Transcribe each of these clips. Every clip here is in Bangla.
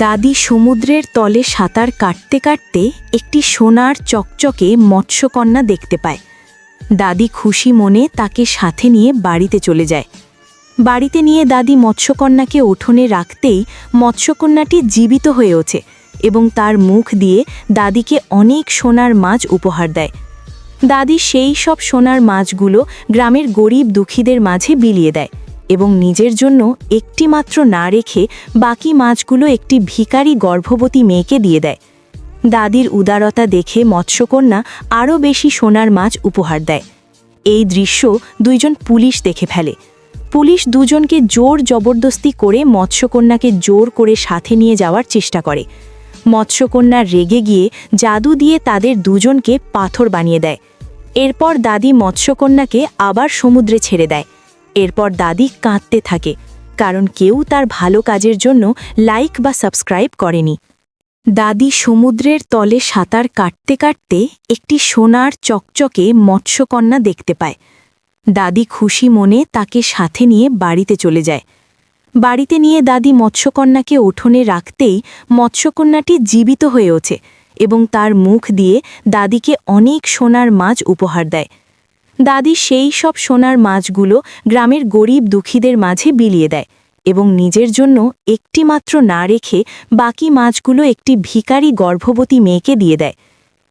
দাদি সমুদ্রের তলে সাঁতার কাটতে কাটতে একটি সোনার চকচকে মৎস্যকন্যা দেখতে পায়। দাদি খুশি মনে তাকে সাথে নিয়ে বাড়িতে চলে যায়। বাড়িতে নিয়ে দাদি মৎস্যকন্যাকে উঠোনে রাখতেই মৎস্যকন্যাটি জীবিত হয়ে ওঠে এবং তার মুখ দিয়ে দাদিকে অনেক সোনার মাছ উপহার দেয়। দাদি সেই সব সোনার মাছগুলো গ্রামের গরিব দুঃখীদের মাঝে বিলিয়ে দেয় এবং নিজের জন্য একটি মাত্র না রেখে বাকি মাছগুলো একটি ভিখারি গর্ভবতী মেয়েকে দিয়ে দেয়। দাদির উদারতা দেখে মৎস্যকন্যা আরও বেশি সোনার মাছ উপহার দেয়। এই দৃশ্য দুইজন পুলিশ দেখে ফেলে। পুলিশ দুজনকে জোর জবরদস্তি করে মৎস্যকন্যাকে জোর করে সাথে নিয়ে যাওয়ার চেষ্টা করে। মৎস্যকন্যা রেগে গিয়ে জাদু দিয়ে তাদের দুজনকে পাথর বানিয়ে দেয়। এরপর দাদি মৎস্যকন্যাকে আবার সমুদ্রে ছেড়ে দেয়। এরপর দাদি কাঁদতে থাকে, কারণ কেউ তার ভালো কাজের জন্য লাইক বা সাবস্ক্রাইব করেনি। দাদি সমুদ্রের তলে সাঁতার কাটতে কাটতে একটি সোনার চকচকে মৎস্যকন্যা দেখতে পায়। দাদি খুশি মনে তাকে সাথে নিয়ে বাড়িতে চলে যায়। বাড়িতে নিয়ে দাদি মৎস্যকন্যাকে উঠোনে রাখতেই মৎস্যকন্যাটি জীবিত হয়ে ওঠে এবং তার মুখ দিয়ে দাদিকে অনেক সোনার মাছ উপহার দেয়। দাদি সেই সব সোনার মাছগুলো গ্রামের গরিব দুঃখীদের মাঝে বিলিয়ে দেয় এবং নিজের জন্য একটি মাত্র না রেখে বাকি মাছগুলো একটি ভিখারি গর্ভবতী মেয়েকে দিয়ে দেয়।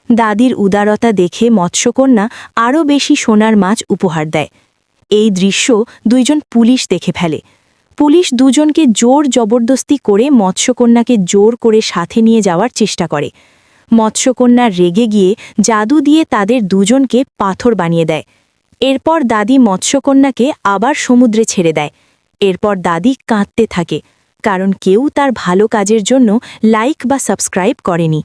দাদির উদারতা দেখে মৎস্যকন্যা আরও বেশি সোনার মাছ উপহার দেয়। এই দৃশ্য দুইজন পুলিশ দেখে ফেলে। পুলিশ দুজনকে জোর জবরদস্তি করে মৎস্যকন্যাকে জোর করে সাথে নিয়ে যাওয়ার চেষ্টা করে। মৎস্যকন্যা রেগে গিয়ে জাদু দিয়ে তাদের দুজনকে পাথর বানিয়ে দেয়। এরপর দাদি মৎস্যকন্যাকে আবার সমুদ্রে ছেড়ে দেয়। এরপর দাদি কাঁদতে থাকে, কারণ কেউ তার ভালো কাজের জন্য লাইক বা সাবস্ক্রাইব করেনি।